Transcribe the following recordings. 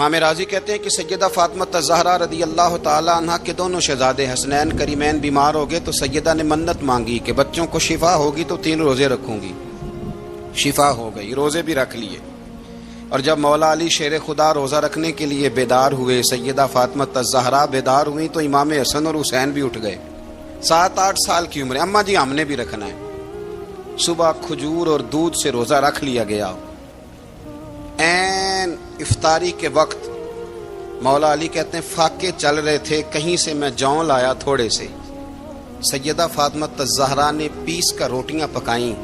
امام راضی کہتے ہیں کہ سیدہ فاطمہ الزہرا رضی اللہ تعالی عنہ کے دونوں شہزادے حسنین کریمین بیمار ہو گئے تو سیدہ نے منت مانگی کہ بچوں کو شفا ہوگی تو 3 روزے رکھوں گی. شفا ہو گئی، روزے بھی رکھ لیے. اور جب مولا علی شیر خدا روزہ رکھنے کے لیے بیدار ہوئے، سیدہ فاطمہ الزہرا بیدار ہوئی تو امام حسن اور حسین بھی اٹھ گئے. 7-8 سال کی عمر. اماں جی ہم نے بھی رکھنا ہے. صبح کھجور اور دودھ سے روزہ رکھ لیا گیا. این افطاری کے وقت مولا علی کہتے ہیں فاقے چل رہے تھے، کہیں سے میں جوں لایا تھوڑے سے. سیدہ فاطمہ الزہرا نے پیس کر روٹیاں پکائیں.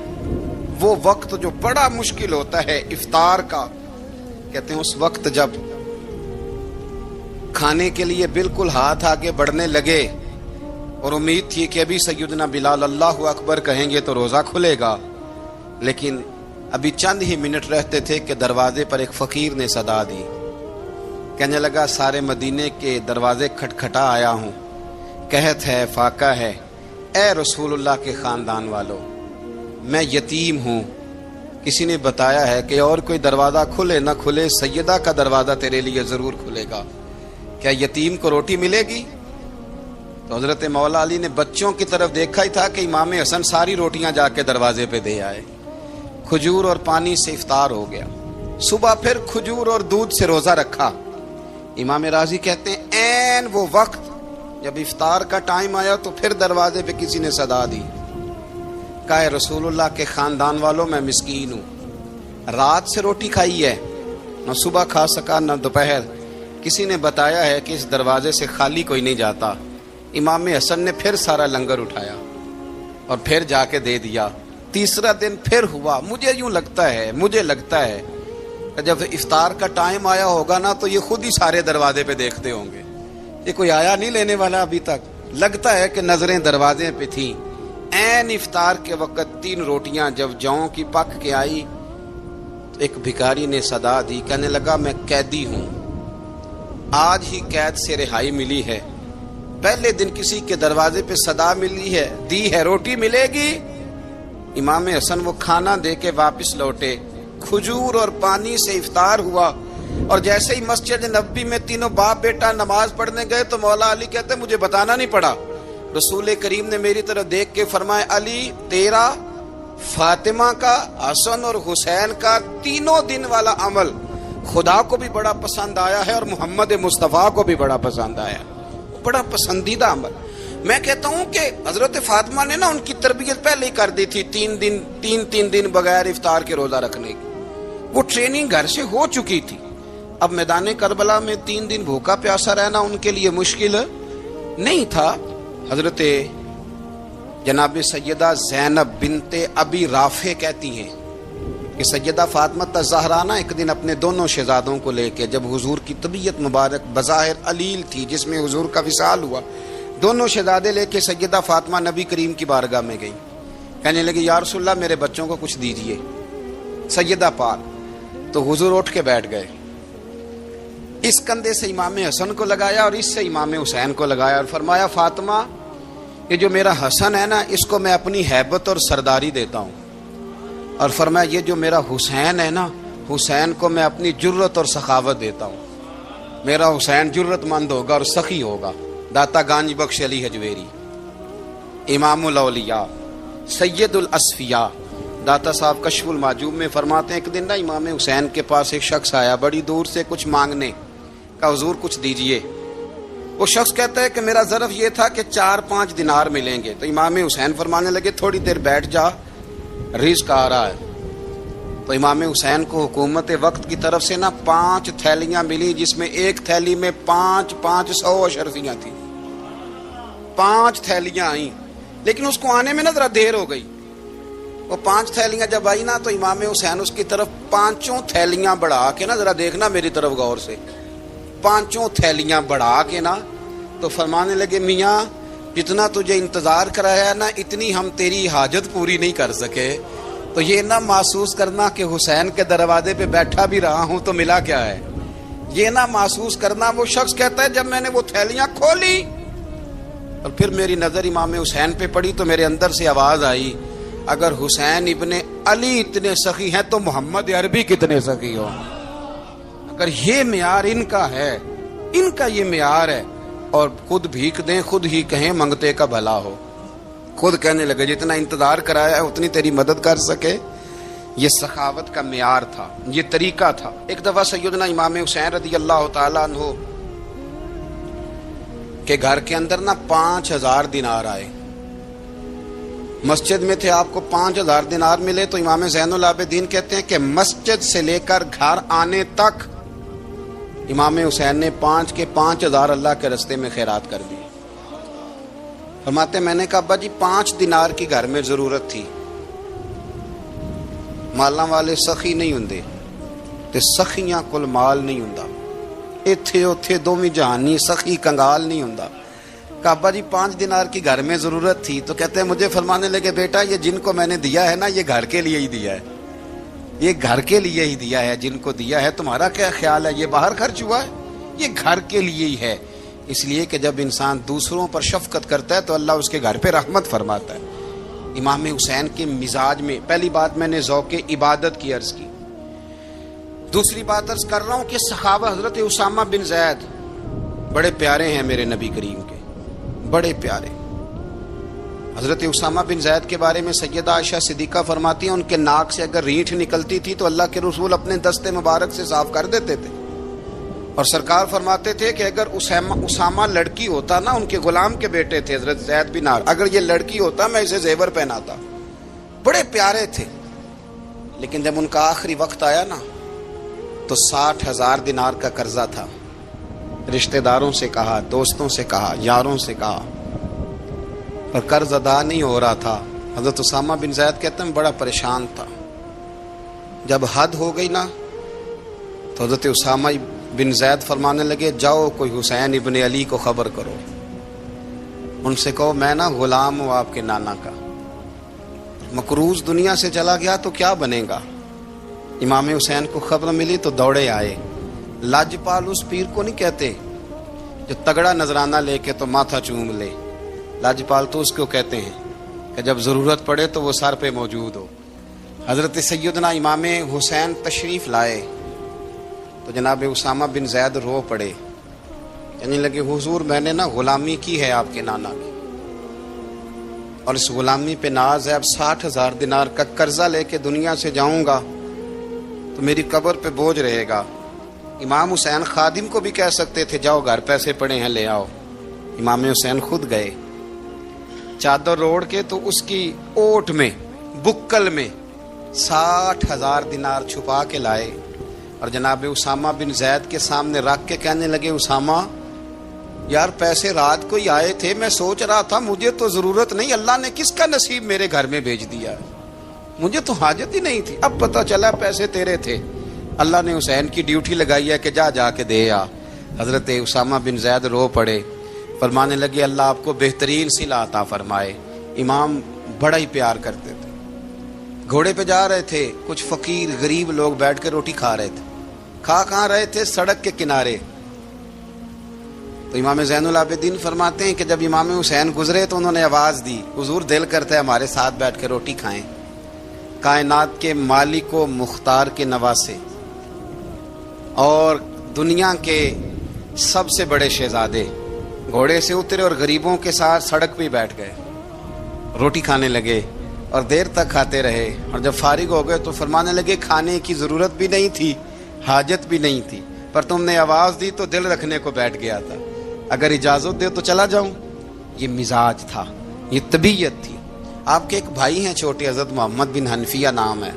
وہ وقت جو بڑا مشکل ہوتا ہے افطار کا، کہتے ہیں اس وقت جب کھانے کے لیے بالکل ہاتھ آگے بڑھنے لگے اور امید تھی کہ ابھی سیدنا بلال اللہ اکبر کہیں گے تو روزہ کھلے گا، لیکن ابھی چند ہی منٹ رہتے تھے کہ دروازے پر ایک فقیر نے صدا دی. کہنے لگا سارے مدینے کے دروازے کھٹکھٹا آیا ہوں، قحط ہے، فاقہ ہے. اے رسول اللہ کے خاندان والو، میں یتیم ہوں. کسی نے بتایا ہے کہ اور کوئی دروازہ کھلے نہ کھلے سیدہ کا دروازہ تیرے لیے ضرور کھلے گا. کیا یتیم کو روٹی ملے گی؟ تو حضرت مولا علی نے بچوں کی طرف دیکھا ہی تھا کہ امام حسن ساری روٹیاں جا کے دروازے پہ دے آئے. کھجور اور پانی سے افطار ہو گیا. صبح پھر کھجور اور دودھ سے روزہ رکھا. امام راضی کہتے ہیں این وہ وقت جب افطار کا ٹائم آیا تو پھر دروازے پہ کسی نے صدا دی. کہا رسول اللہ کے خاندان والوں میں مسکین ہوں، رات سے روٹی کھائی ہے، نہ صبح کھا سکا نہ دوپہر. کسی نے بتایا ہے کہ اس دروازے سے خالی کوئی نہیں جاتا. امام حسن نے پھر سارا لنگر اٹھایا اور پھر جا کے دے دیا. تیسرا دن پھر ہوا. مجھے لگتا ہے جب افطار کا ٹائم آیا ہوگا نا تو یہ خود ہی سارے دروازے پہ دیکھتے ہوں گے، یہ کوئی آیا نہیں لینے والا ابھی تک. لگتا ہے کہ نظریں دروازے پہ تھیں. این افطار کے وقت 3 روٹیاں جب جوں کی پک کے آئی تو ایک بھکاری نے صدا دی. کہنے لگا میں قیدی ہوں، آج ہی قید سے رہائی ملی ہے. پہلے دن کسی کے دروازے پہ صدا ملی ہے، دی ہے روٹی ملے گی. امام حسن وہ کھانا دے کے واپس لوٹے. کھجور اور پانی سے افطار ہوا اور جیسے ہی مسجد نبوی میں تینوں باپ بیٹا نماز پڑھنے گئے تو مولا علی کہتے ہیں مجھے بتانا نہیں پڑا. رسول کریم نے میری طرف دیکھ کے فرمایا علی تیرا، فاطمہ کا، حسن اور حسین کا 3 دن والا عمل خدا کو بھی بڑا پسند آیا ہے اور محمد مصطفیٰ کو بھی بڑا پسند آیا، بڑا پسندیدہ عمل. میں کہتا ہوں کہ حضرت فاطمہ نے نا ان کی تربیت پہلے ہی کر دی تھی 3 دن بغیر افطار کے روزہ رکھنے کی. وہ ٹریننگ گھر سے ہو چکی تھی. اب میدان کربلا میں 3 دن بھوکا پیاسا رہنا ان کے لیے مشکل نہیں تھا. حضرت جناب سیدہ زینب بنت ابی رافع کہتی ہیں کہ سیدہ فاطمہ الزہرا ایک دن اپنے دونوں شہزادوں کو لے کے، جب حضور کی طبیعت مبارک بظاہر علیل تھی جس میں حضور کا وصال ہوا، دونوں شہزادے لے کے سیدہ فاطمہ نبی کریم کی بارگاہ میں گئی. کہنے لگی یا رسول اللہ میرے بچوں کو کچھ دیجئے. سیدہ پاک تو حضور اٹھ کے بیٹھ گئے. اس کندھے سے امام حسن کو لگایا اور اس سے امام حسین کو لگایا اور فرمایا فاطمہ یہ جو میرا حسن ہے نا اس کو میں اپنی ہیبت اور سرداری دیتا ہوں، اور فرمایا یہ جو میرا حسین ہے نا حسین کو میں اپنی جرت اور سخاوت دیتا ہوں. میرا حسین جرت مند ہوگا اور سخی ہوگا. داتا گانج بخش علی حجویری، امام الاولیاء، سید الاسفیاء، داتا صاحب کشف المعجوب میں فرماتے ہیں ایک دن نا امام حسین کے پاس ایک شخص آیا بڑی دور سے کچھ مانگنے کا، حضور کچھ دیجئے. وہ شخص کہتا ہے کہ میرا ظرف یہ تھا کہ 4-5 دینار ملیں گے. تو امام حسین فرمانے لگے تھوڑی دیر بیٹھ جا، رزق آ رہا ہے. تو امام حسین کو حکومت وقت کی طرف سے نا 5 تھیلیاں ملی جس میں ایک تھیلی میں 500 اشرفیاں تھیں. 5 تھیلیاں آئیں لیکن اس کو آنے میں نا ذرا دیر ہو گئی. وہ 5 تھیلیاں جب آئی نا تو امام حسین اس کی طرف 5 تھیلیاں بڑھا کے نا، ذرا دیکھنا میری طرف غور سے، 5 تھیلیاں بڑھا کے نا تو فرمانے لگے میاں جتنا تجھے انتظار کرایا نا اتنی ہم تیری حاجت پوری نہیں کر سکے. تو یہ نہ محسوس کرنا کہ حسین کے دروازے پہ بیٹھا بھی رہا ہوں تو ملا کیا ہے. یہ نہ محسوس کرنا. وہ شخص کہتا ہے جب میں نے وہ تھیلیاں کھولی اور پھر میری نظر امام حسین پہ پڑی تو میرے اندر سے آواز آئی اگر حسین ابن علی اتنے سخی ہیں تو محمد عربی کتنے سخی ہو. اگر یہ معیار ان کا ہے، ان کا یہ معیار ہے، اور خود بھیک دیں، خود ہی کہیں منگتے کا بھلا ہو، خود کہنے لگے جتنا انتظار کرایا ہے اتنی تیری مدد کر سکے، یہ سخاوت کا معیار تھا، یہ طریقہ تھا۔ ایک دفعہ سیدنا امام حسین رضی اللہ تعالیٰ عنہ کے گھر کے اندر 5000 دینار آئے، مسجد میں تھے، آپ کو 5000 دینار ملے تو امام زین العابدین کہتے ہیں کہ مسجد سے لے کر گھر آنے تک امام حسین نے 5 کے 5000 اللہ کے رستے میں خیرات کر دی۔ فرماتے میں نے کہا ابا جی 5 دینار کی گھر میں ضرورت تھی، مالاں والے سخی نہیں ہوندے تے سخیاں کل مال نہیں ہوندا، ایتھے اوتھے دوویں جہانی سخی کنگال نہیں ہوندا۔ کہا ابا جی 5 دینار کی گھر میں ضرورت تھی، تو کہتے ہیں مجھے فرمانے لگے بیٹا یہ جن کو میں نے دیا ہے نا یہ گھر کے لیے ہی دیا ہے، یہ گھر کے لیے ہی دیا ہے، جن کو دیا ہے تمہارا کیا خیال ہے یہ باہر خرچ ہوا ہے، یہ گھر کے لیے ہی ہے۔ اس لیے کہ جب انسان دوسروں پر شفقت کرتا ہے تو اللہ اس کے گھر پہ رحمت فرماتا ہے۔ امام حسین کے مزاج میں پہلی بات میں نے ذوق عبادت کی عرض کی، دوسری بات عرض کر رہا ہوں کہ صحابہ حضرت اسامہ بن زید بڑے پیارے ہیں میرے نبی کریم کے، بڑے پیارے۔ حضرت اسامہ بن زید کے بارے میں سیدہ عائشہ صدیقہ فرماتی ہیں ان کے ناک سے اگر رینٹھ نکلتی تھی تو اللہ کے رسول اپنے دستے مبارک سے صاف کر دیتے تھے، اور سرکار فرماتے تھے کہ اگر اسامہ لڑکی ہوتا نا، ان کے غلام کے بیٹے تھے حضرت زید بن عمرو، اگر یہ لڑکی ہوتا میں اسے زیور پہناتا۔ بڑے پیارے تھے، لیکن جب ان کا آخری وقت آیا نا تو 60,000 دینار کا قرضہ تھا، رشتہ داروں سے کہا، دوستوں سے کہا، یاروں سے کہا، پر قرض ادا نہیں ہو رہا تھا۔ حضرت اسامہ بن زید کہتے ہیں بڑا پریشان تھا۔ جب حد ہو گئی نا تو حضرت اسامہ بن زید فرمانے لگے جاؤ کوئی حسین ابن علی کو خبر کرو، ان سے کہو میں نا غلام ہوں آپ کے نانا کا، مقروض دنیا سے چلا گیا تو کیا بنے گا۔ امام حسین کو خبر ملی تو دوڑے آئے۔ لاجپال اس پیر کو نہیں کہتے جو تگڑا نذرانہ لے کے تو ماتھا چوم لے، لاجپال تو اس کو کہتے ہیں کہ جب ضرورت پڑے تو وہ سر پہ موجود ہو۔ حضرت سیدنا امام حسین تشریف لائے تو جناب اسامہ بن زید رو پڑے، کہنے لگے حضور میں نے نا غلامی کی ہے آپ کے نانا کی، اور اس غلامی پہ ناز ہے، اب 60,000 دینار کا قرضہ لے کے دنیا سے جاؤں گا تو میری قبر پہ بوجھ رہے گا۔ امام حسین خادم کو بھی کہہ سکتے تھے جاؤ گھر پیسے پڑے ہیں لے آؤ، امام حسین خود گئے، چادر اوڑھ کے تو اس کی اوٹ میں بکل میں 60,000 دینار چھپا کے لائے، اور جناب اسامہ بن زید کے سامنے رکھ کے کہنے لگے اسامہ یار پیسے رات کو ہی آئے تھے، میں سوچ رہا تھا مجھے تو ضرورت نہیں، اللہ نے کس کا نصیب میرے گھر میں بھیج دیا ہے، مجھے تو حاجت ہی نہیں تھی، اب پتہ چلا پیسے تیرے تھے، اللہ نے حسین کی ڈیوٹی لگائی ہے کہ جا کے دے آ۔ حضرت اسامہ بن زید رو پڑے، فرمانے لگے اللہ آپ کو بہترین صلہ عطا فرمائے۔ امام بڑا ہی پیار کرتے تھے، گھوڑے پہ جا رہے تھے، کچھ فقیر غریب لوگ بیٹھ کے روٹی کھا رہے تھے، کھا کہاں رہے تھے سڑک کے کنارے، تو امام زین العابدین فرماتے ہیں کہ جب امام حسین گزرے تو انہوں نے آواز دی حضور دل کرتا ہے ہمارے ساتھ بیٹھ کے روٹی کھائیں۔ کائنات کے مالک و مختار کے نواسے اور دنیا کے سب سے بڑے شہزادے گھوڑے سے اترے اور غریبوں کے ساتھ سڑک پہ بیٹھ گئے، روٹی کھانے لگے اور دیر تک کھاتے رہے، اور جب فارغ ہو گئے تو فرمانے لگے کھانے کی ضرورت بھی نہیں تھی، حاجت بھی نہیں تھی، پر تم نے آواز دی تو دل رکھنے کو بیٹھ گیا تھا، اگر اجازت دے تو چلا جاؤں۔ یہ مزاج تھا، یہ طبیعت تھی۔ آپ کے ایک بھائی ہیں چھوٹے حضرت محمد بن حنفیہ نام ہے،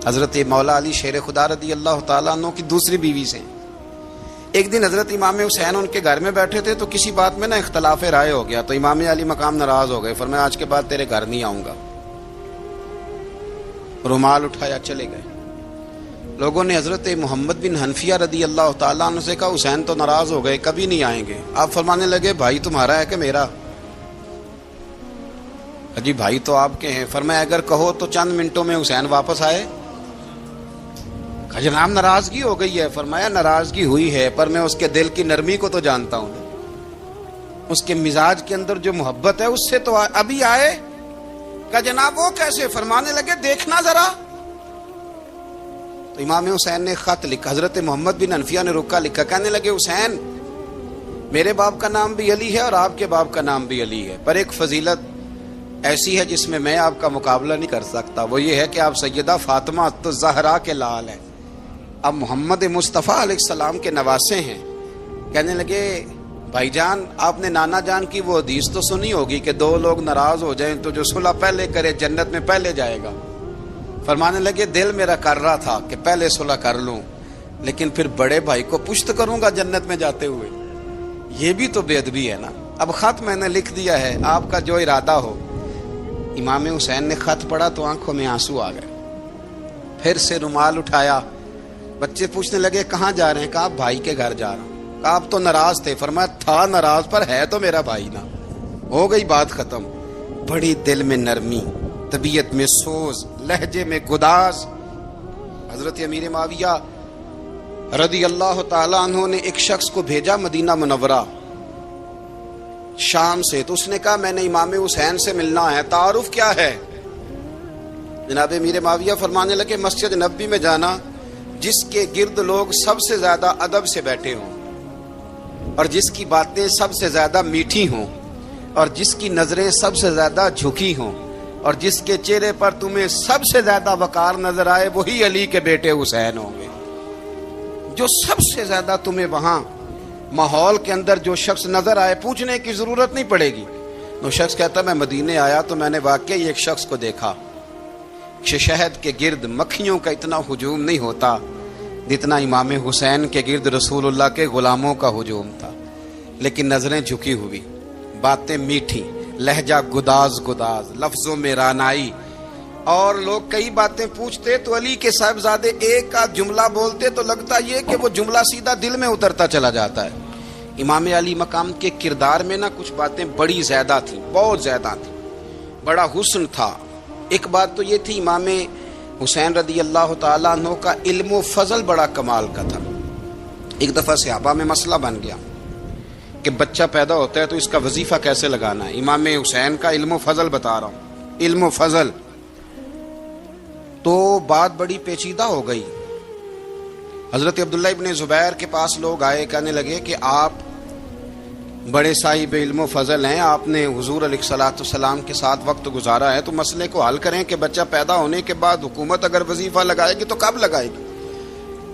حضرت مولا علی شیر خدا رضی اللہ تعالیٰ عنہ کی دوسری بیوی سے۔ ایک دن حضرت امام حسین ان کے گھر میں بیٹھے تھے تو کسی بات میں نا اختلاف رائے ہو گیا، تو امام علی مقام ناراض ہو گئے، فرمایا آج کے بعد تیرے گھر نہیں آؤں گا، رومال اٹھایا چلے گئے۔ لوگوں نے حضرت محمد بن حنفیہ رضی اللہ تعالیٰ عنہ سے کہا حسین تو ناراض ہو گئے کبھی نہیں آئیں گے، آپ فرمانے لگے بھائی تمہارا ہے کہ میرا؟ جی بھائی تو آپ کے ہیں۔ فرمایا اگر کہو تو چند منٹوں میں حسین واپس آئے؟ جناب ناراضگی ہو گئی ہے۔ فرمایا ناراضگی ہوئی ہے پر میں اس کے دل کی نرمی کو تو جانتا ہوں، اس کے مزاج کے اندر جو محبت ہے اس سے تو ابھی آئے۔ کہ جناب وہ کیسے؟ فرمانے لگے دیکھنا ذرا تو امام حسین نے خط لکھا، حضرت محمد بن حنفیہ نے رکا لکھا، کہنے لگے حسین میرے باپ کا نام بھی علی ہے اور آپ کے باپ کا نام بھی علی ہے، پر ایک فضیلت ایسی ہے جس میں میں آپ کا مقابلہ نہیں کر سکتا، وہ یہ ہے کہ آپ سیدہ فاطمہ الزہرا کے لال ہیں، اب محمد مصطفیٰ علیہ السلام کے نواسے ہیں۔ کہنے لگے بھائی جان آپ نے نانا جان کی وہ حدیث تو سنی ہوگی کہ دو لوگ ناراض ہو جائیں تو جو صلح پہلے کرے جنت میں پہلے جائے گا۔ فرمانے لگے دل میرا کر رہا تھا کہ پہلے صلح کر لوں، لیکن پھر بڑے بھائی کو پشت کروں گا جنت میں جاتے ہوئے، یہ بھی تو بے ادبی ہے نا۔ اب خط میں نے لکھ دیا ہے، آپ کا جو ارادہ ہو۔ امام حسین نے خط پڑھا تو آنکھوں میں آنسو آ گئے، پھر سے رومال اٹھایا، بچے پوچھنے لگے کہاں جا رہے ہیں؟ کہا بھائی کے گھر جا رہا ہوں۔ کہا آپ تو ناراض تھے؟ فرمایا تھا ناراض، پر ہے تو میرا بھائی نا، ہو گئی بات ختم۔ بڑی دل میں نرمی، طبیعت میں سوز، لہجے میں گداز۔ حضرت امیر معاویہ رضی اللہ تعالیٰ عنہ نے ایک شخص کو بھیجا مدینہ منورہ شام سے، تو اس نے کہا میں نے امام حسین سے ملنا ہے، تعارف کیا ہے؟ جناب امیر معاویہ فرمانے لگے مسجد نبوی میں جانا جس کے گرد لوگ سب سے زیادہ ادب سے بیٹھے ہوں اور جس کی باتیں سب سے زیادہ میٹھی ہوں اور جس کی نظریں سب سے زیادہ جھکی ہوں اور جس کے چہرے پر تمہیں سب سے زیادہ وقار نظر آئے وہی علی کے بیٹے حسین ہوں گے۔ جو سب سے زیادہ تمہیں وہاں ماحول کے اندر جو شخص نظر آئے پوچھنے کی ضرورت نہیں پڑے گی۔ وہ شخص کہتا میں مدینے آیا تو میں نے واقعی ایک شخص کو دیکھا، شہد کے گرد مکھیوں کا اتنا ہجوم نہیں ہوتا جتنا امام حسین کے گرد رسول اللہ کے غلاموں کا ہجوم تھا، لیکن نظریں جھکی ہوئی، باتیں میٹھی، لہجہ گداز گداز، لفظوں میں رانائی، اور لوگ کئی باتیں پوچھتے تو علی کے صاحبزادے ایک کا جملہ بولتے تو لگتا یہ کہ وہ جملہ سیدھا دل میں اترتا چلا جاتا ہے۔ امام علی مقام کے کردار میں نا کچھ باتیں بڑی زیادہ تھیں، بہت زیادہ تھیں، بڑا حسن تھا۔ ایک بات تو یہ تھی امام حسین رضی اللہ تعالیٰ عنہ کا علم و فضل بڑا کمال کا تھا۔ ایک دفعہ صحابہ میں مسئلہ بن گیا کہ بچہ پیدا ہوتا ہے تو اس کا وظیفہ کیسے لگانا ہے۔ امام حسین کا علم و فضل بتا رہا ہوں، علم و فضل، تو بات بڑی پیچیدہ ہو گئی۔ حضرت عبداللہ ابن زبیر کے پاس لوگ آئے، کہنے لگے کہ آپ بڑے صاحب علم و فضل ہیں، آپ نے حضور علیہ الصلوۃ والسلام کے ساتھ وقت گزارا ہے، تو مسئلے کو حل کریں کہ بچہ پیدا ہونے کے بعد حکومت اگر وظیفہ لگائے گی تو کب لگائے گی؟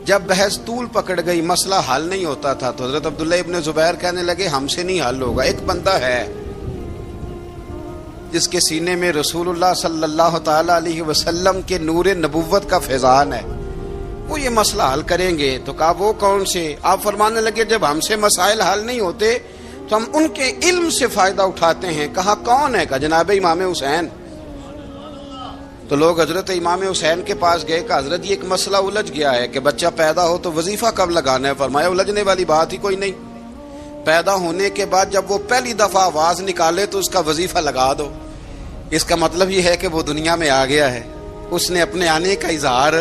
جب بحث طول پکڑ گئی، مسئلہ حل نہیں ہوتا تھا، تو حضرت عبداللہ ابن زبیر کہنے لگے ہم سے نہیں حل ہوگا، ایک بندہ ہے جس کے سینے میں رسول اللہ صلی اللہ تعالی علیہ وسلم کے نور نبوت کا فیضان ہے، وہ یہ مسئلہ حل کریں گے۔ تو کہا وہ کون سے؟ آپ فرمانے لگے جب ہم سے مسائل حل نہیں ہوتے تو ہم ان کے علم سے فائدہ اٹھاتے ہیں۔ کہا کون ہے؟ کہا جناب امام حسین۔ تو لوگ حضرت امام حسین کے پاس گئے کہ حضرت یہ ایک مسئلہ الجھ گیا ہے کہ بچہ پیدا ہو تو وظیفہ کب لگانا ہے؟ فرمایا الجھنے والی بات ہی کوئی نہیں، پیدا ہونے کے بعد جب وہ پہلی دفعہ آواز نکالے تو اس کا وظیفہ لگا دو۔ اس کا مطلب یہ ہے کہ وہ دنیا میں آ گیا ہے، اس نے اپنے آنے کا اظہار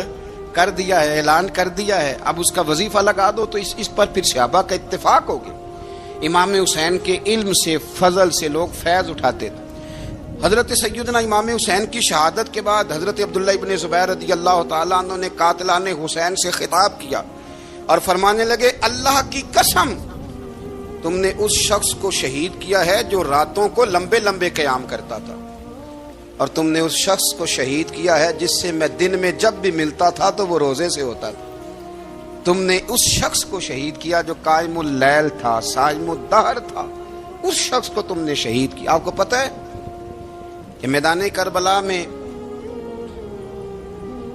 کر دیا ہے، اعلان کر دیا ہے، اب اس کا وظیفہ لگا دو۔ تو اس پر پھر صحابہ کا اتفاق ہو گیا۔ امام حسین کے علم سے، فضل سے لوگ فیض اٹھاتے تھے۔ حضرت سیدنا امام حسین کی شہادت کے بعد حضرت عبداللہ ابن زبیر رضی اللہ تعالیٰ عنہ نے قاتلان حسین سے خطاب کیا اور فرمانے لگے اللہ کی قسم تم نے اس شخص کو شہید کیا ہے جو راتوں کو لمبے لمبے قیام کرتا تھا، اور تم نے اس شخص کو شہید کیا ہے جس سے میں دن میں جب بھی ملتا تھا تو وہ روزے سے ہوتا تھا۔ تم نے اس شخص کو شہید کیا جو قائم اللیل تھا، صائم الدہر تھا، اس شخص کو تم نے شہید کیا۔ آپ کو پتہ ہے کہ میدان کربلا میں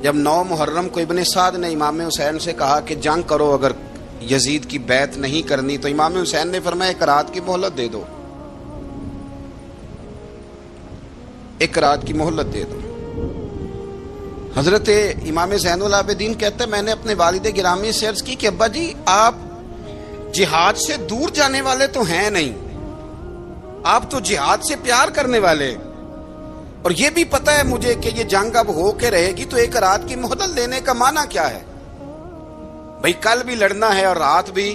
جب 9 محرم کو ابن سعد نے امام حسین سے کہا کہ جنگ کرو اگر یزید کی بیعت نہیں کرنی، تو امام حسین نے فرمایا ایک رات کی مہلت دے دو، ایک رات کی مہلت دے دو۔ حضرت امام زین العابدین کہتے ہیں میں نے اپنے والد گرامی سے عرض کی کہ ابا جی آپ جہاد سے دور جانے والے تو ہیں نہیں، آپ تو جہاد سے پیار کرنے والے، اور یہ بھی پتہ ہے مجھے کہ یہ جنگ اب ہو کے رہے گی، تو ایک رات کی مہلت لینے کا معنی کیا ہے؟ بھئی کل بھی لڑنا ہے اور رات بھی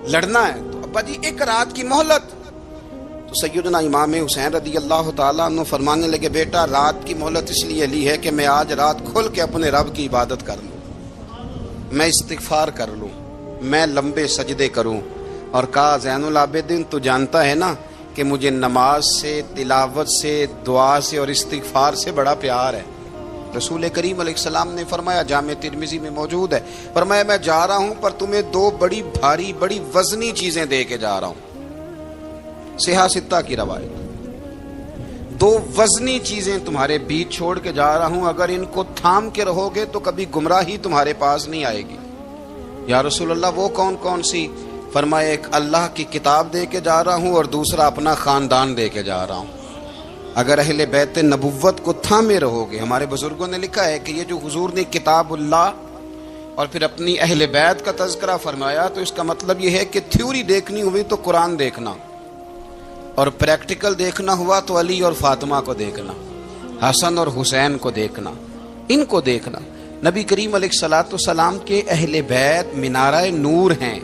لڑنا ہے، تو ابا جی ایک رات کی مہلت۔ تو سیدنا امام حسین رضی اللہ تعالیٰ عنہ فرمانے لگے بیٹا رات کی مہلت اس لیے لی ہے کہ میں آج رات کھل کے اپنے رب کی عبادت کر لوں۔ میں استغفار کر لوں، میں لمبے سجدے کروں، اور کہا زین العابدین تو جانتا ہے نا کہ مجھے نماز سے، تلاوت سے، دعا سے اور استغفار سے بڑا پیار ہے۔ رسول کریم علیہ السلام نے فرمایا، جامع ترمذی میں موجود ہے، فرمایا میں جا رہا ہوں پر تمہیں دو بڑی بھاری بڑی وزنی چیزیں دے کے جا رہا ہوں۔ صحیح ستہ کی روایت، دو وزنی چیزیں تمہارے بیچ چھوڑ کے جا رہا ہوں، اگر ان کو تھام کے رہو گے تو کبھی گمراہی تمہارے پاس نہیں آئے گی۔ یا رسول اللہ وہ کون کون سی؟ فرمایا ایک اللہ کی کتاب دے کے جا رہا ہوں اور دوسرا اپنا خاندان دے کے جا رہا ہوں۔ اگر اہل بیت نبوت کو تھامے رہو گے، ہمارے بزرگوں نے لکھا ہے کہ یہ جو حضور نے کتاب اللہ اور پھر اپنی اہل بیت کا تذکرہ فرمایا تو اس کا مطلب یہ ہے کہ تھیوری دیکھنی ہوئی تو قرآن دیکھنا، اور پریکٹیکل دیکھنا ہوا تو علی اور فاطمہ کو دیکھنا، حسن اور حسین کو دیکھنا، ان کو دیکھنا۔ نبی کریم علیہ الصلوۃ والسلام کے اہل بیت مینارہ نور ہیں،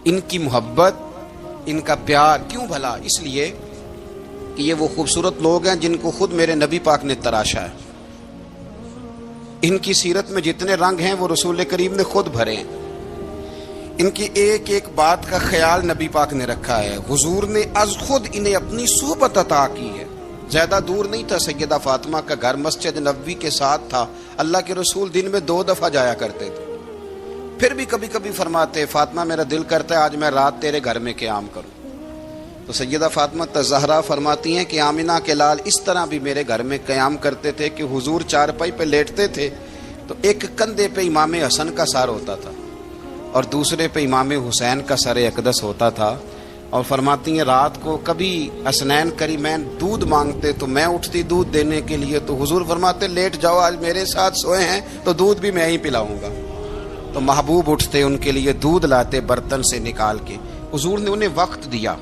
ان کی محبت، ان کا پیار کیوں بھلا؟ اس لیے کہ یہ وہ خوبصورت لوگ ہیں جن کو خود میرے نبی پاک نے تراشا ہے۔ ان کی سیرت میں جتنے رنگ ہیں وہ رسول کریم نے خود بھرے ہیں، ان کی ایک ایک بات کا خیال نبی پاک نے رکھا ہے، حضور نے از خود انہیں اپنی صحبت عطا کی ہے۔ زیادہ دور نہیں تھا سیدہ فاطمہ کا گھر، مسجد نبوی کے ساتھ تھا، اللہ کے رسول دن میں 2 دفعہ جایا کرتے تھے، پھر بھی کبھی کبھی فرماتے فاطمہ میرا دل کرتا ہے آج میں رات تیرے گھر میں قیام کروں، تو سیدہ فاطمہ الزہرا فرماتی ہیں کہ آمنہ کے لال اس طرح بھی میرے گھر میں قیام کرتے تھے کہ حضور چارپائی پہ لیٹتے تھے تو ایک کندھے پہ امام حسن کا سر ہوتا تھا اور دوسرے پہ امام حسین کا سر اقدس ہوتا تھا، اور فرماتی ہیں رات کو کبھی حسنین کریمین دودھ مانگتے تو میں اٹھتی دودھ دینے کے لیے، تو حضور فرماتے لیٹ جاؤ آج میرے ساتھ سوئے ہیں تو دودھ بھی میں ہی پلاؤں گا، تو محبوب اٹھتے ان کے لیے دودھ لاتے برتن سے نکال کے، حضور نے انہیں وقت دیا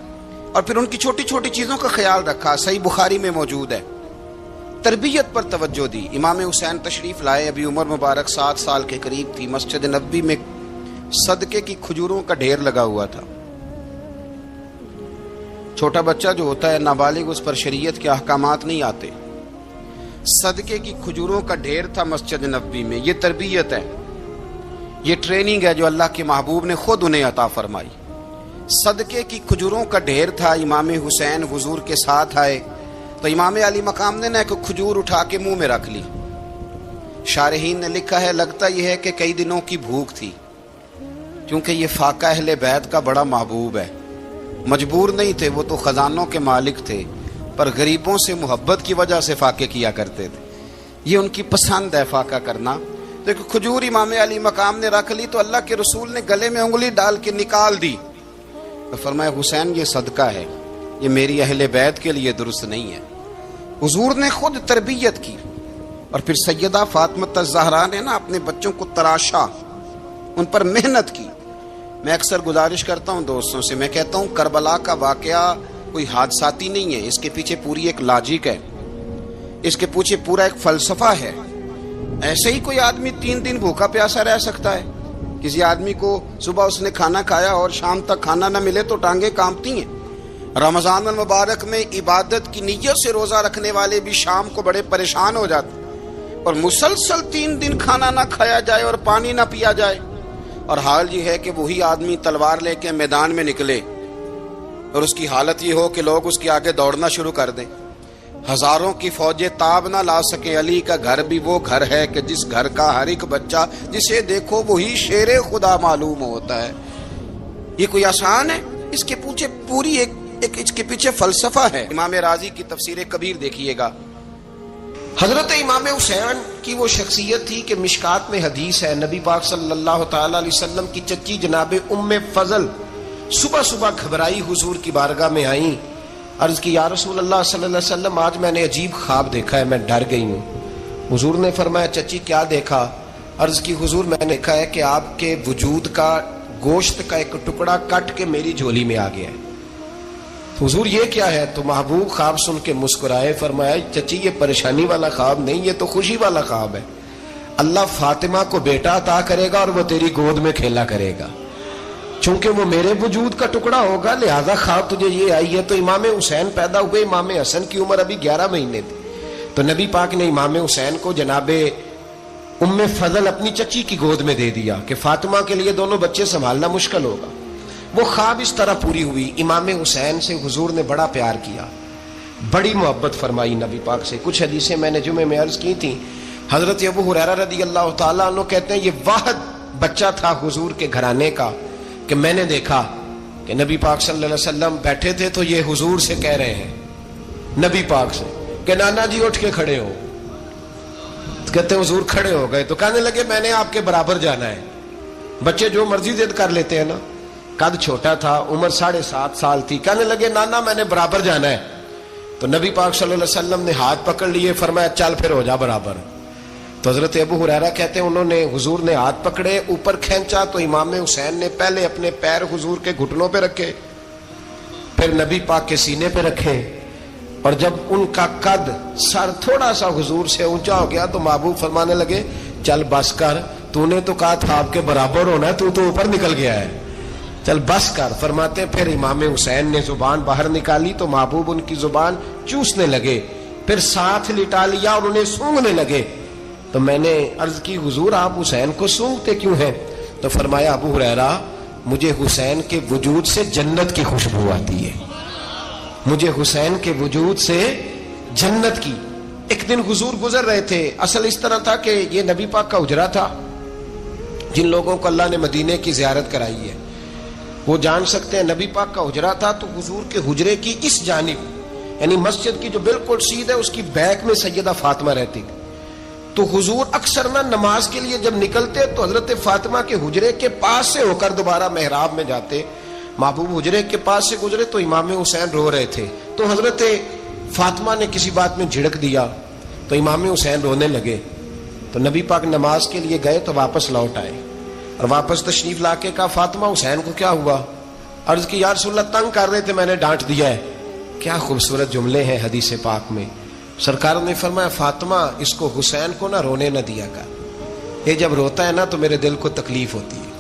اور پھر ان کی چھوٹی چھوٹی چیزوں کا خیال رکھا۔ صحیح بخاری میں موجود ہے، تربیت پر توجہ دی۔ امام حسین تشریف لائے، ابھی عمر مبارک 7 سال کے قریب تھی، مسجد نبوی میں صدقے کی کھجوروں کا ڈھیر لگا ہوا تھا۔ چھوٹا بچہ جو ہوتا ہے نابالغ، اس پر شریعت کے احکامات نہیں آتے، صدقے کی کھجوروں کا ڈھیر تھا مسجد نبوی میں۔ یہ تربیت ہے، یہ ٹریننگ ہے جو اللہ کے محبوب نے خود انہیں عطا فرمائی۔ صدقے کی کھجوروں کا ڈھیر تھا، امام حسین حضور کے ساتھ آئے تو امام علی مقام نے ایک کھجور اٹھا کے منہ میں رکھ لی۔ شارحین نے لکھا ہے لگتا یہ ہے کہ کئی دنوں کی بھوک تھی، کیونکہ یہ فاقہ اہل بیت کا بڑا محبوب ہے، مجبور نہیں تھے، وہ تو خزانوں کے مالک تھے، پر غریبوں سے محبت کی وجہ سے فاقے کیا کرتے تھے، یہ ان کی پسند ہے فاقہ کرنا۔ تو ایک کھجور امام علی مقام نے رکھ لی تو اللہ کے رسول نے گلے میں انگلی ڈال کے نکال دی، تو فرمایا حسین یہ صدقہ ہے، یہ میری اہل بیت کے لیے درست نہیں ہے۔ حضور نے خود تربیت کی، اور پھر سیدہ فاطمہ الزہرا نے نا اپنے بچوں کو تراشا، ان پر محنت کی۔ میں اکثر گزارش کرتا ہوں دوستوں سے، میں کہتا ہوں کربلا کا واقعہ کوئی حادثاتی نہیں ہے، اس کے پیچھے پوری ایک لاجک ہے، اس کے پیچھے پورا ایک فلسفہ ہے۔ ایسے ہی کوئی آدمی 3 دن بھوکا پیاسا رہ سکتا ہے؟ کسی آدمی کو صبح اس نے کھانا کھایا اور شام تک کھانا نہ ملے تو ٹانگیں کانپتی ہیں۔ رمضان المبارک میں عبادت کی نیت سے روزہ رکھنے والے بھی شام کو بڑے پریشان ہو جاتے، اور مسلسل 3 دن کھانا نہ کھایا جائے اور پانی نہ پیا جائے، اور حال یہ ہے کہ وہی آدمی تلوار لے کے میدان میں نکلے اور اس کی حالت یہ ہو کہ لوگ اس کے آگے دوڑنا شروع کر دیں، ہزاروں کی فوجیں تاب نہ لا سکیں۔ علی کا گھر بھی وہ گھر ہے کہ جس گھر کا ہر ایک بچہ جسے دیکھو وہی شیر خدا معلوم ہوتا ہے۔ یہ کوئی آسان ہے؟ اس کے پیچھے پوری ایک اس کے پیچھے فلسفہ ہے۔ امام راضی کی تفسیر کبیر دیکھیے گا، حضرت امام حسین کی وہ شخصیت تھی کہ مشکات میں حدیث ہے، نبی پاک صلی اللہ تعالی علیہ وسلم کی چچی جناب ام فضل صبح صبح گھبرائی حضور کی بارگاہ میں آئیں، عرض کی یا رسول اللہ صلی اللہ علیہ وسلم آج میں نے عجیب خواب دیکھا ہے، میں ڈر گئی ہوں۔ حضور نے فرمایا چچی کیا دیکھا؟ عرض کی حضور میں نے دیکھا ہے کہ آپ کے وجود کا گوشت کا ایک ٹکڑا کٹ کے میری جھولی میں آ گیا ہے۔ حضور یہ کیا ہے؟ تو محبوب خواب سن کے مسکرائے، فرمایا چچی یہ پریشانی والا خواب نہیں، یہ تو خوشی والا خواب ہے، اللہ فاطمہ کو بیٹا عطا کرے گا اور وہ تیری گود میں کھیلا کرے گا، چونکہ وہ میرے وجود کا ٹکڑا ہوگا لہذا خواب تجھے یہ آئی ہے۔ تو امام حسین پیدا ہوئے، امام حسن کی عمر ابھی 11 مہینے تھی، تو نبی پاک نے امام حسین کو جناب ام فضل اپنی چچی کی گود میں دے دیا کہ فاطمہ کے لیے دونوں بچے سنبھالنا مشکل ہوگا. وہ خواب اس طرح پوری ہوئی. امام حسین سے حضور نے بڑا پیار کیا, بڑی محبت فرمائی نبی پاک سے. کچھ حدیثیں میں نے جمعے میں عرض کی تھیں. حضرت ابو ہریرہ رضی اللہ تعالیٰ عنہ کہتے ہیں یہ واحد بچہ تھا حضور کے گھرانے کا کہ میں نے دیکھا کہ نبی پاک صلی اللہ علیہ وسلم بیٹھے تھے تو یہ حضور سے کہہ رہے ہیں, نبی پاک سے, کہ نانا جی اٹھ کے کھڑے ہو. کہتے ہیں حضور کھڑے ہو گئے تو کہنے لگے میں نے آپ کے برابر جانا ہے. بچے جو مرضی ضد کر لیتے ہیں نا. قد چھوٹا تھا, عمر 7.5 سال تھی. کہنے لگے نانا میں نے برابر جانا ہے. تو نبی پاک صلی اللہ علیہ وسلم نے ہاتھ پکڑ لیے, فرمایا چل پھر ہو جا برابر. تو حضرت ابو ہریرہ کہتے ہیں انہوں نے, حضور نے ہاتھ پکڑے, اوپر کھینچا تو امام حسین نے پہلے اپنے پیر حضور کے گھٹنوں پہ رکھے, پھر نبی پاک کے سینے پہ رکھے, اور جب ان کا قد سر تھوڑا سا حضور سے اونچا ہو گیا تو محبوب فرمانے لگے چل بس کر, تو نے تو کہا تھا آپ کے برابر ہونا ہے, تو اوپر نکل گیا ہے, چل بس کر. فرماتے پھر امام حسین نے زبان باہر نکالی تو محبوب ان کی زبان چوسنے لگے, پھر ساتھ لٹا لیا اور انہیں سونگنے لگے. تو میں نے عرض کی حضور آپ حسین کو سونگتے کیوں ہیں؟ تو فرمایا ابو ہریرہ مجھے حسین کے وجود سے جنت کی خوشبو آتی ہے, مجھے حسین کے وجود سے جنت کی. ایک دن حضور گزر رہے تھے. اصل اس طرح تھا کہ یہ نبی پاک کا حجرہ تھا. جن لوگوں کو اللہ نے مدینے کی زیارت کرائی ہے وہ جان سکتے ہیں, نبی پاک کا حجرہ تھا تو حضور کے حجرے کی اس جانب یعنی مسجد کی جو بالکل سیدھ ہے اس کی بیک میں سیدہ فاطمہ رہتی تھی. تو حضور اکثر نہ نماز کے لیے جب نکلتے تو حضرت فاطمہ کے حجرے کے پاس سے ہو کر دوبارہ محراب میں جاتے. محبوب حجرے کے پاس سے گزرے تو امام حسین رو رہے تھے, تو حضرت فاطمہ نے کسی بات میں جھڑک دیا تو امام حسین رونے لگے. تو نبی پاک نماز کے لیے گئے تو واپس لوٹ آئے, اور واپس تشریف لا کے کہا فاطمہ حسین کو کیا ہوا؟ عرض کی یا رسول اللہ تنگ کر رہے تھے, میں نے ڈانٹ دیا ہے. کیا خوبصورت جملے ہیں حدیث پاک میں. سرکار نے فرمایا فاطمہ اس کو حسین کو نہ رونے نہ دیا کر, یہ جب روتا ہے نا تو میرے دل کو تکلیف ہوتی ہے.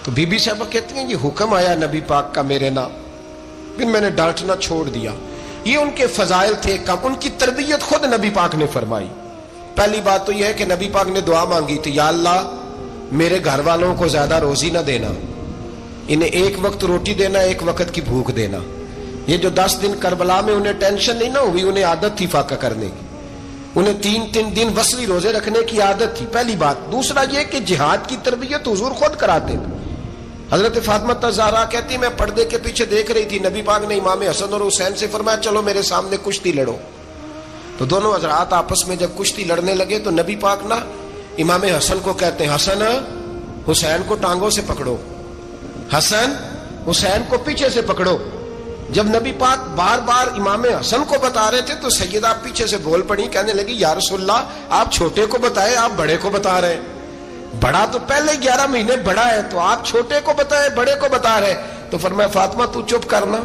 تو بی بی صاحبہ کہتی ہیں یہ حکم آیا نبی پاک کا میرے نام, پھر میں نے ڈانٹنا چھوڑ دیا. یہ ان کے فضائل تھے کم, ان کی تربیت خود نبی پاک نے فرمائی. پہلی بات تو یہ ہے کہ نبی پاک نے دعا مانگی تھی, یا اللہ میرے گھر والوں کو زیادہ روزی نہ دینا, انہیں ایک وقت روٹی دینا, ایک وقت کی بھوک دینا. یہ جو 10 دن کربلا میں انہیں ٹینشن نہیں نہ ہوئی, انہیں عادت تھی فاقہ کرنے کی, انہیں 3 دن وصلی روزے رکھنے کی عادت تھی. پہلی بات. دوسرا یہ کہ جہاد کی تربیت حضور خود کراتے تھے. حضرت فاطمہ زہرا کہتی میں پردے کے پیچھے دیکھ رہی تھی, نبی پاک نے امام حسن اور حسین سے فرمایا چلو میرے سامنے کشتی لڑو. تو دونوں حضرات آپس میں جب کشتی لڑنے لگے تو نبی پاک نا امام حسن کو کہتے ہیں حسن حسین کو ٹانگوں سے پکڑو, حسن حسین کو پیچھے سے پکڑو. جب نبی پاک بار بار امام حسن کو بتا رہے تھے تو سیدہ پیچھے سے بول پڑی, کہنے لگی یا رسول اللہ آپ چھوٹے کو بتائے, آپ بڑے کو بتا رہے ہیں. بڑا تو پہلے 11 مہینے بڑا ہے, تو آپ چھوٹے کو بتائے بڑے کو بتا رہے. تو فرمایا فاطمہ تو چپ کرنا,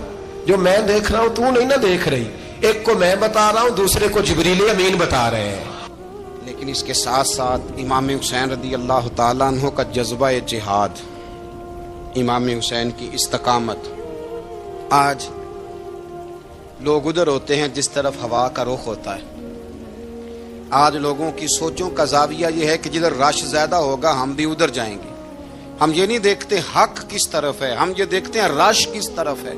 جو میں دیکھ رہا ہوں تو نہیں نہ دیکھ رہی. ایک کو میں بتا رہا ہوں, دوسرے کو جبریل امین بتا رہے ہیں. لیکن اس کے ساتھ ساتھ امام حسین رضی اللہ تعالیٰ عنہ کا جذبہ جہاد, امام حسین کی استقامت. آج لوگ ادھر ہوتے ہیں جس طرف ہوا کا رخ ہوتا ہے. آج لوگوں کی سوچوں کا زاویہ یہ ہے کہ جدھر رش زیادہ ہوگا ہم بھی ادھر جائیں گے. ہم یہ نہیں دیکھتے حق کس طرف ہے, ہم یہ دیکھتے ہیں رش کس طرف ہے.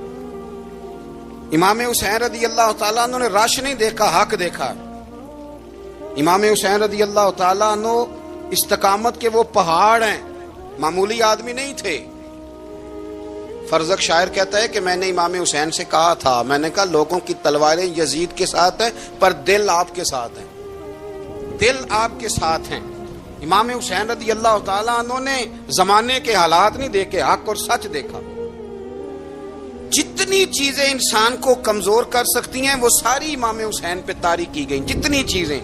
امام حسین رضی اللہ تعالیٰ عنہ نے رش نہیں دیکھا, حق دیکھا. امام حسین رضی اللہ تعالیٰ عنہ استقامت کے وہ پہاڑ ہیں, معمولی آدمی نہیں تھے. فرزق شاعر کہتا ہے کہ میں نے امام حسین سے کہا تھا, میں نے کہا لوگوں کی تلواریں یزید کے ساتھ ہیں پر دل آپ کے ساتھ ہیں, دل آپ کے ساتھ ہیں. امام حسین رضی اللہ تعالیٰ عنہ نے زمانے کے حالات نہیں دیکھے, حق اور سچ دیکھا. جتنی چیزیں انسان کو کمزور کر سکتی ہیں وہ ساری امام حسین پہ طاری کی گئیں. جتنی چیزیں,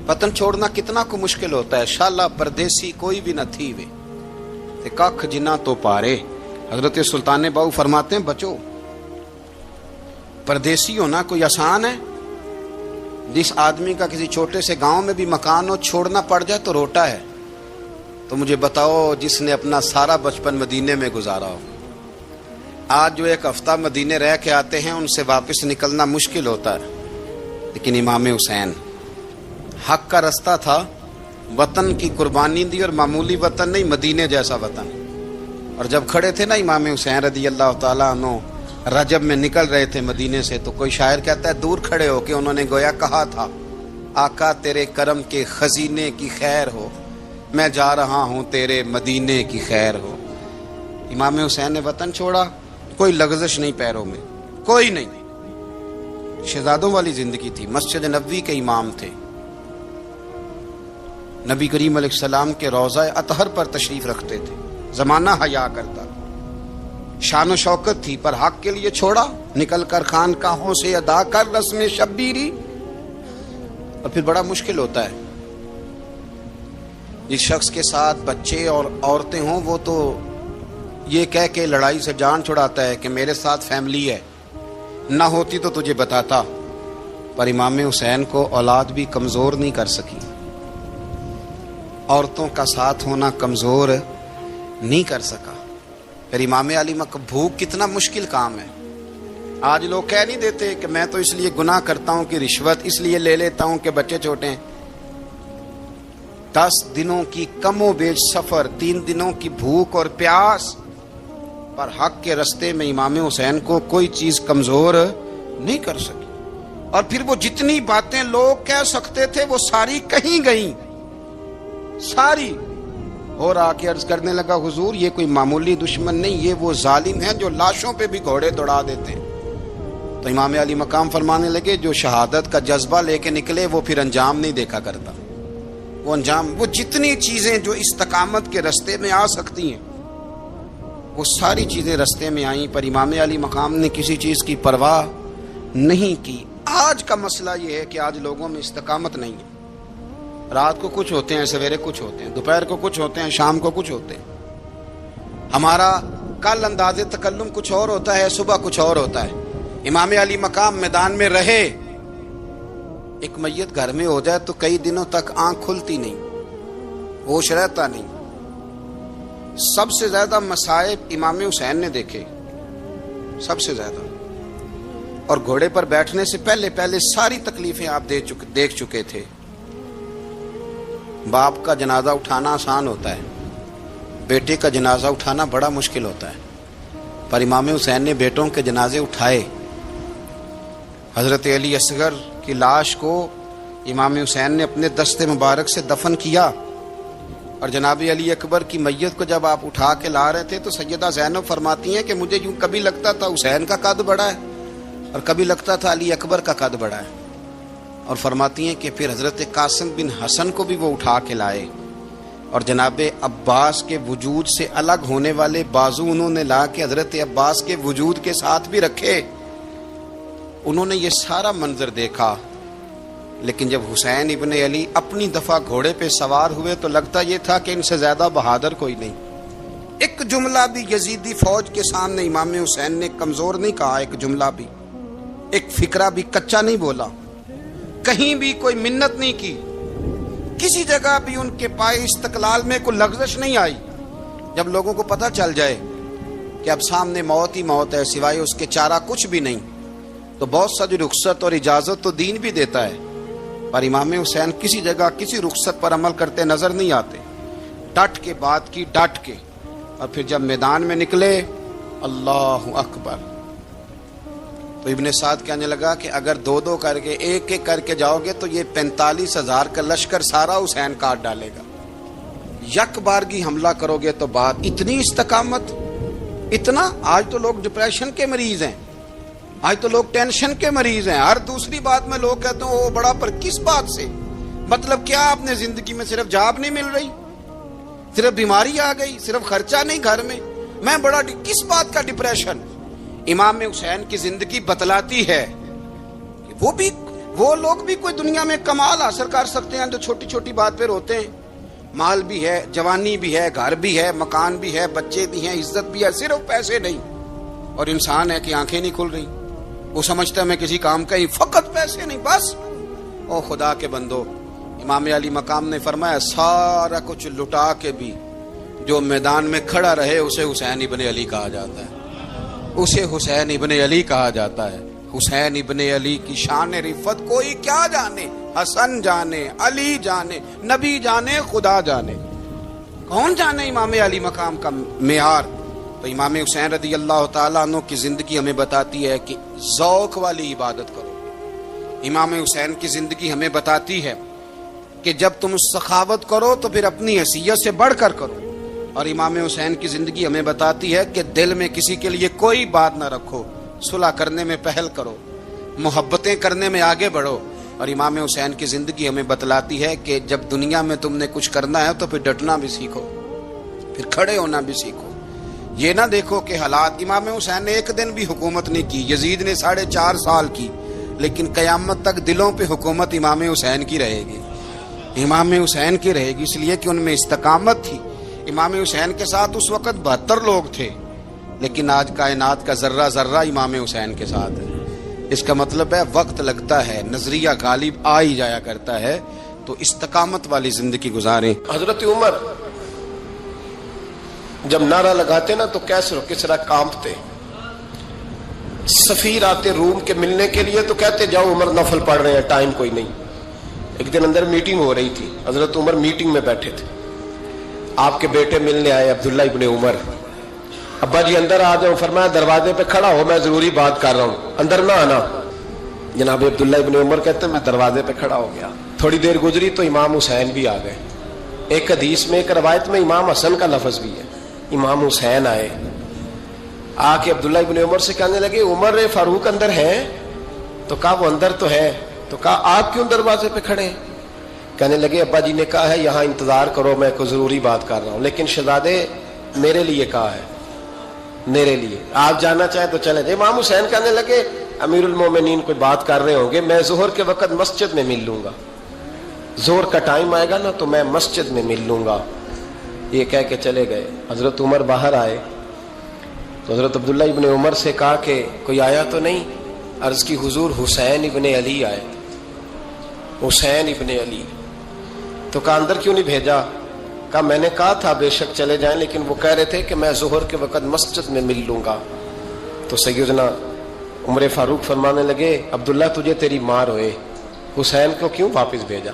وطن چھوڑنا کتنا کو مشکل ہوتا ہے. شالا پردیسی کوئی بھی نہ تھی وے تے ککھ جنہ تو پارے. حضرت سلطان باؤ فرماتے ہیں بچو, پردیسی ہونا کوئی آسان ہے؟ جس آدمی کا کسی چھوٹے سے گاؤں میں بھی مکان ہو, چھوڑنا پڑ جائے تو روٹا ہے. تو مجھے بتاؤ جس نے اپنا سارا بچپن مدینے میں گزارا ہو, آج جو ایک ہفتہ مدینے رہ کے آتے ہیں ان سے واپس نکلنا مشکل ہوتا ہے. لیکن امام حسین حق کا رستہ تھا، وطن کی قربانی دی، اور معمولی وطن نہیں، مدینے جیسا وطن. اور جب کھڑے تھے نا امام حسین رضی اللہ تعالیٰ عنہ رجب میں نکل رہے تھے مدینے سے، تو کوئی شاعر کہتا ہے دور کھڑے ہو کے انہوں نے گویا کہا تھا، آقا تیرے کرم کے خزینے کی خیر ہو، میں جا رہا ہوں تیرے مدینے کی خیر ہو. امام حسین نے وطن چھوڑا، کوئی لغزش نہیں پیروں میں، کوئی نہیں. شہزادوں والی زندگی تھی، مسجد نبوی کے امام تھے، نبی کریم علیہ السلام کے روضہ اطہر پر تشریف رکھتے تھے، زمانہ حیا کرتا تھا، شان و شوکت تھی، پر حق کے لیے چھوڑا. نکل کر خانقاہوں سے ادا کر رسم شبیری. اور پھر بڑا مشکل ہوتا ہے، جس شخص کے ساتھ بچے اور عورتیں ہوں وہ تو یہ کہہ کے لڑائی سے جان چھڑاتا ہے کہ میرے ساتھ فیملی ہے، نہ ہوتی تو تجھے بتاتا. پر امام حسین کو اولاد بھی کمزور نہیں کر سکی، عورتوں کا ساتھ ہونا کمزور نہیں کر سکا. پھر امام علی بھوک کتنا مشکل کام ہے. آج لوگ کہہ نہیں دیتے کہ میں تو اس لیے گناہ کرتا ہوں کہ رشوت اس لیے لے لیتا ہوں کہ بچے چھوٹے ہیں. 10 دنوں کی کم و بیش سفر، 3 دنوں کی بھوک اور پیاس، پر حق کے رستے میں امام حسین کو کوئی چیز کمزور نہیں کر سکی. اور پھر وہ جتنی باتیں لوگ کہہ سکتے تھے وہ ساری کہیں گئیں، ساری. اور آ کے عرض کرنے لگا حضور یہ کوئی معمولی دشمن نہیں، یہ وہ ظالم ہیں جو لاشوں پہ بھی گھوڑے دوڑا دیتے ہیں. تو امام علی مقام فرمانے لگے جو شہادت کا جذبہ لے کے نکلے وہ پھر انجام نہیں دیکھا کرتا. وہ انجام، وہ جتنی چیزیں جو استقامت کے رستے میں آ سکتی ہیں وہ ساری چیزیں رستے میں آئیں، پر امام علی مقام نے کسی چیز کی پرواہ نہیں کی. آج کا مسئلہ یہ ہے کہ آج لوگوں میں استقامت نہیں ہے. رات کو کچھ ہوتے ہیں، سویرے کچھ ہوتے ہیں، دوپہر کو کچھ ہوتے ہیں، شام کو کچھ ہوتے ہیں. ہمارا کل انداز تکلم کچھ اور ہوتا ہے، صبح کچھ اور ہوتا ہے. امام علی مقام میدان میں رہے، ایک میت گھر میں ہو جائے تو کئی دنوں تک آنکھ کھلتی نہیں، ہوش رہتا نہیں. سب سے زیادہ مصائب امام حسین نے دیکھے، سب سے زیادہ. اور گھوڑے پر بیٹھنے سے پہلے ساری تکلیفیں آپ دیکھ چکے تھے. باپ کا جنازہ اٹھانا آسان ہوتا ہے، بیٹے کا جنازہ اٹھانا بڑا مشکل ہوتا ہے. پر امام حسین نے بیٹوں کے جنازے اٹھائے. حضرت علی اصغر کی لاش کو امام حسین نے اپنے دست مبارک سے دفن کیا. اور جناب علی اکبر کی میت کو جب آپ اٹھا کے لا رہے تھے تو سیدہ زینب فرماتی ہیں کہ مجھے یوں کبھی لگتا تھا حسین کا قد بڑا ہے اور کبھی لگتا تھا علی اکبر کا قد بڑا ہے. اور فرماتی ہیں کہ پھر حضرت قاسم بن حسن کو بھی وہ اٹھا کے لائے، اور جناب عباس کے وجود سے الگ ہونے والے بازو انہوں نے لا کے حضرت عباس کے وجود کے ساتھ بھی رکھے. انہوں نے یہ سارا منظر دیکھا. لیکن جب حسین ابن علی اپنی دفعہ گھوڑے پہ سوار ہوئے تو لگتا یہ تھا کہ ان سے زیادہ بہادر کوئی نہیں. ایک جملہ بھی یزیدی فوج کے سامنے امام حسین نے کمزور نہیں کہا، ایک جملہ بھی، ایک فکرہ بھی کچا نہیں بولا، کہیں بھی کوئی منت نہیں کی، کسی جگہ بھی ان کے پائے استقلال میں کوئی لغزش نہیں آئی. جب لوگوں کو پتہ چل جائے کہ اب سامنے موت ہی موت ہے، سوائے اس کے چارہ کچھ بھی نہیں، تو بہت سا جو رخصت اور اجازت تو دین بھی دیتا ہے، پر امام حسین کسی جگہ کسی رخصت پر عمل کرتے نظر نہیں آتے. ڈٹ کے بات کی، ڈٹ کے. اور پھر جب میدان میں نکلے، اللہ اکبر، تو ابن سعد کہنے لگا کہ اگر 2 کر کے ایک کر کے جاؤ گے تو یہ 45,000 کا لشکر سارا حسین کاٹ ڈالے گا. یک بارگی حملہ کرو گے تو بات. اتنی استقامت، اتنا. آج تو لوگ ڈپریشن کے مریض ہیں، آج تو لوگ ٹینشن کے مریض ہیں. ہر دوسری بات میں لوگ کہتے ہیں وہ بڑا، پر کس بات سے؟ مطلب کیا آپ نے زندگی میں صرف جاب نہیں مل رہی، صرف بیماری آ گئی، صرف خرچہ نہیں گھر میں بڑا، کس بات کا ڈپریشن؟ امام حسین کی زندگی بتلاتی ہے کہ وہ لوگ بھی کوئی دنیا میں کمال حاصل کر سکتے ہیں جو چھوٹی چھوٹی بات پہ روتے ہیں. مال بھی ہے، جوانی بھی ہے، گھر بھی ہے، مکان بھی ہے، بچے بھی ہیں، عزت بھی ہے، صرف پیسے نہیں. اور انسان ہے کہ آنکھیں نہیں کھل رہی، وہ سمجھتا ہے میں کسی کام کا ہی، فقط پیسے نہیں بس. او خدا کے بندو، امام علی مقام نے فرمایا سارا کچھ لٹا کے بھی جو میدان میں کھڑا رہے اسے حسین ابن علی کہا جاتا ہے، اسے حسین ابن علی کہا جاتا ہے. حسین ابن علی کی شان رفت کوئی کیا جانے، حسن جانے، علی جانے، نبی جانے، خدا جانے، کون جانے امام علی مقام کا معیار۔ تو امام حسین رضی اللہ تعالیٰ عنہ کی زندگی ہمیں بتاتی ہے کہ ذوق والی عبادت کرو۔ امام حسین کی زندگی ہمیں بتاتی ہے کہ جب تم سخاوت کرو تو پھر اپنی حیثیت سے بڑھ کر کرو، اور امام حسین کی زندگی ہمیں بتاتی ہے کہ دل میں کسی کے لیے کوئی بات نہ رکھو، صلح کرنے میں پہل کرو، محبتیں کرنے میں آگے بڑھو۔ اور امام حسین کی زندگی ہمیں بتلاتی ہے کہ جب دنیا میں تم نے کچھ کرنا ہے تو پھر ڈٹنا بھی سیکھو، پھر کھڑے ہونا بھی سیکھو۔ یہ نہ دیکھو کہ حالات، امام حسین نے ایک دن بھی حکومت نہیں کی، یزید نے 4.5 سال کی، لیکن قیامت تک دلوں پہ حکومت امام حسین کی رہے گی، امام حسین کی رہے گی، اس لیے کہ ان میں استقامت تھی۔ امام حسین کے ساتھ اس وقت 72 لوگ تھے، لیکن آج کائنات کا ذرہ ذرہ امام حسین کے ساتھ ہے۔ اس کا مطلب ہے وقت لگتا ہے، نظریہ غالب آ ہی جایا کرتا ہے، تو استقامت والی زندگی گزاریں۔ حضرت عمر جب نعرہ لگاتے نا تو کس طرح کانپتے۔ سفیر آتے روم کے ملنے کے لیے تو کہتے جاؤ عمر نفل پڑھ رہے ہیں، ٹائم کوئی نہیں۔ ایک دن اندر میٹنگ ہو رہی تھی، حضرت عمر میٹنگ میں بیٹھے تھے، آپ کے بیٹے ملنے آئے عبداللہ ابن عمر۔ ابا جی اندر آ جاؤ، فرمایا دروازے پہ کھڑا ہو، میں ضروری بات کر رہا ہوں، اندر نہ آنا۔ جناب عبداللہ ابن عمر کہتے ہیں میں دروازے پہ کھڑا ہو گیا، تھوڑی دیر گزری تو امام حسین بھی آ گئے۔ ایک حدیث میں، ایک روایت میں امام حسن کا لفظ بھی ہے، امام حسین آئے، آ کے عبداللہ ابن عمر سے کہنے لگے عمر فاروق اندر ہے؟ تو کہا وہ اندر تو ہے۔ تو کہا آپ کیوں دروازے پہ کھڑے ہیں؟ کہنے لگے ابا جی نے کہا ہے یہاں انتظار کرو، میں کوئی ضروری بات کر رہا ہوں، لیکن شہزادے میرے لیے کہا ہے، میرے لیے آپ جانا چاہیں تو چلے جائیں۔ امام حسین کہنے لگے امیر المومنین کوئی بات کر رہے ہوں گے، میں ظہر کے وقت مسجد میں مل لوں گا، ظہر کا ٹائم آئے گا نا تو میں مسجد میں مل لوں گا۔ یہ کہہ کے چلے گئے۔ حضرت عمر باہر آئے تو حضرت عبداللہ ابن عمر سے کہا کہ کوئی آیا تو نہیں؟ عرض کی حضور حسین ابن علی آئے، حسین ابن علی۔ تو کہا اندر کیوں نہیں بھیجا؟ کہا میں نے کہا تھا بے شک چلے جائیں، لیکن وہ کہہ رہے تھے کہ میں ظہر کے وقت مسجد میں مل لوں گا۔ تو سیدنا عمر فاروق فرمانے لگے عبداللہ تجھے تیری مار ہوئے، حسین کو کیوں واپس بھیجا؟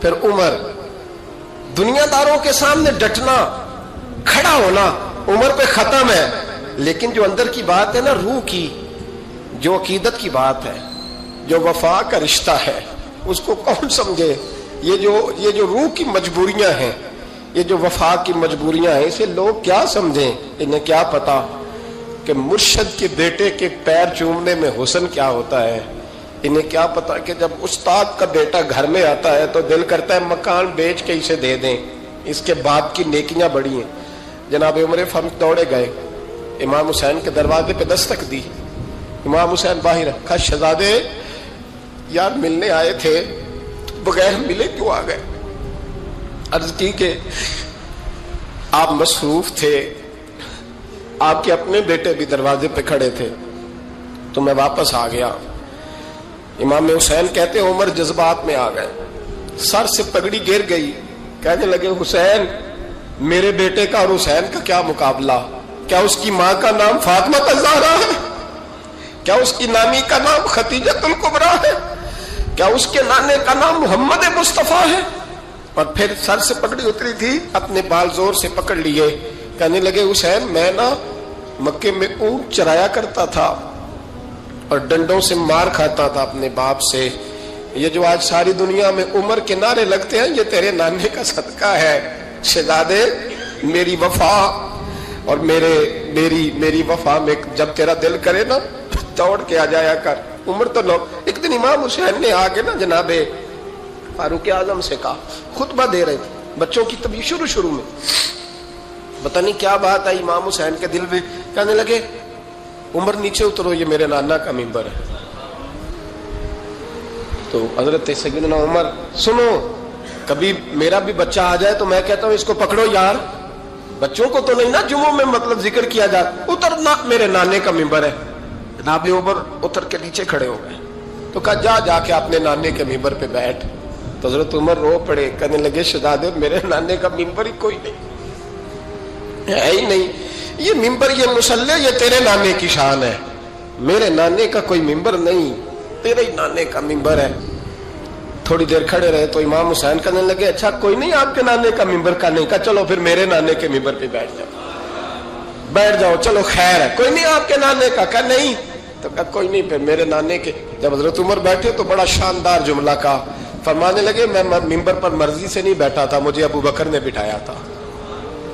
پھر عمر دنیا داروں کے سامنے ڈٹنا، کھڑا ہونا عمر پہ ختم ہے، لیکن جو اندر کی بات ہے نا، روح کی، جو عقیدت کی بات ہے، جو وفا کا رشتہ ہے، اس کو کون سمجھے؟ یہ جو روح کی مجبوریاں ہیں، یہ جو وفا کی مجبوریاں ہیں، اسے لوگ کیا سمجھیں؟ انہیں کیا پتا کہ مرشد کے بیٹے کے پیر چومنے میں حسن کیا ہوتا ہے؟ انہیں کیا پتا کہ جب استاد کا بیٹا گھر میں آتا ہے تو دل کرتا ہے مکان بیچ کے اسے دے دیں، اس کے باپ کی نیکیاں بڑی ہیں۔ جناب عمر فاروق دوڑے گئے، امام حسین کے دروازے پہ دستک دی، امام حسین باہر، کہا شہزادے یار ملنے آئے تھے، بغیر ملے کیوں آ گئے؟ عرض کی کہ آپ مصروف تھے، آپ کے اپنے بیٹے بھی دروازے پہ کھڑے تھے، تو میں واپس آ گیا۔ امام حسین کہتے عمر جذبات میں آ گئے، سر سے پگڑی گر گئی، کہنے لگے حسین میرے بیٹے کا اور حسین کا کیا مقابلہ؟ کیا اس کی ماں کا نام فاطمہ الزہرا ہے؟ کیا اس کی نانی کا نام خدیجہ الکبریٰ ہے؟ کیا اس کے نانے کا نام محمد مصطفیٰ ہے؟ اور پھر سر سے پگڑی اتری تھی، اپنے بال زور سے پکڑ لیے، کہنے لگے حسین میں نا مکے میں اونٹ چرایا کرتا تھا اور ڈنڈوں سے مار کھاتا تھا اپنے باپ سے، یہ جو آج ساری دنیا میں عمر کے نعرے لگتے ہیں یہ تیرے نانے کا صدقہ ہے۔ شہزادے میری وفا اور میری وفا میں جب تیرا دل کرے نا دوڑ کے آ جایا کر۔ عمر تو لوگ، ایک دن امام حسین نے آگے نا جناب فاروق اعظم سے کہا، خطبہ دے رہے تھے بچوں کی طبیعت شروع میں، پتہ نہیں کیا بات آئی امام حسین کے دل میں، کہنے لگے عمر نیچے اترو، یہ میرے نانا کا ممبر ہے۔ تو حضرت سیدنا عمر، سنو کبھی میرا بھی بچہ آ جائے تو میں کہتا ہوں اس کو پکڑو یار، بچوں کو تو نہیں نا جمعوں میں مطلب ذکر کیا جاتا، اترنا میرے نانے کا ممبر ہے۔ جناب عمر اتر کے نیچے کھڑے ہو گئے، تو کہا جا کے اپنے نانے کے ممبر پہ بیٹھ۔ تو حضرت عمر رو پڑے، کہنے لگے شہزادے میرے نانے کا ممبر ہی کوئی نہیں ہے ہی نہیں، یہ ممبر یہ مصلی یہ تیرے نانے کی شان ہے، میرے نانے کا کوئی ممبر نہیں، تیرے ہی نانے کا ممبر ہے۔ تھوڑی دیر کھڑے رہے تو امام حسین کہنے لگے اچھا کوئی نہیں آپ کے نانے کا ممبر کا نہیں، کہا چلو پھر میرے نانے کے ممبر پہ بیٹھ جاؤ چلو خیر ہے، کوئی نہیں آپ کے نانے کا، کہا نہیں، تو کہا کوئی نہیں پھر میرے نانے کے۔ جب حضرت عمر بیٹھے تو بڑا شاندار جملہ کہا، فرمانے لگے میں ممبر پر مرضی سے نہیں بیٹھا تھا، مجھے ابو بکر نے بٹھایا تھا،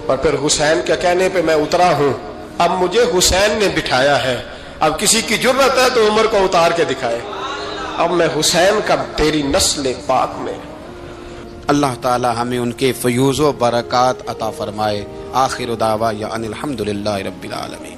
اور پھر حسین کے کہنے پہ میں اترا ہوں، اب مجھے حسین نے بٹھایا ہے، اب کسی کی جرت ہے تو عمر کو اتار کے دکھائے، اب میں حسین کا تیری نسل پاک میں۔ اللہ تعالی ہمیں ان کے فیوز و برکات عطا فرمائے۔ آخر دعوانا ان الحمدللہ رب العالمین۔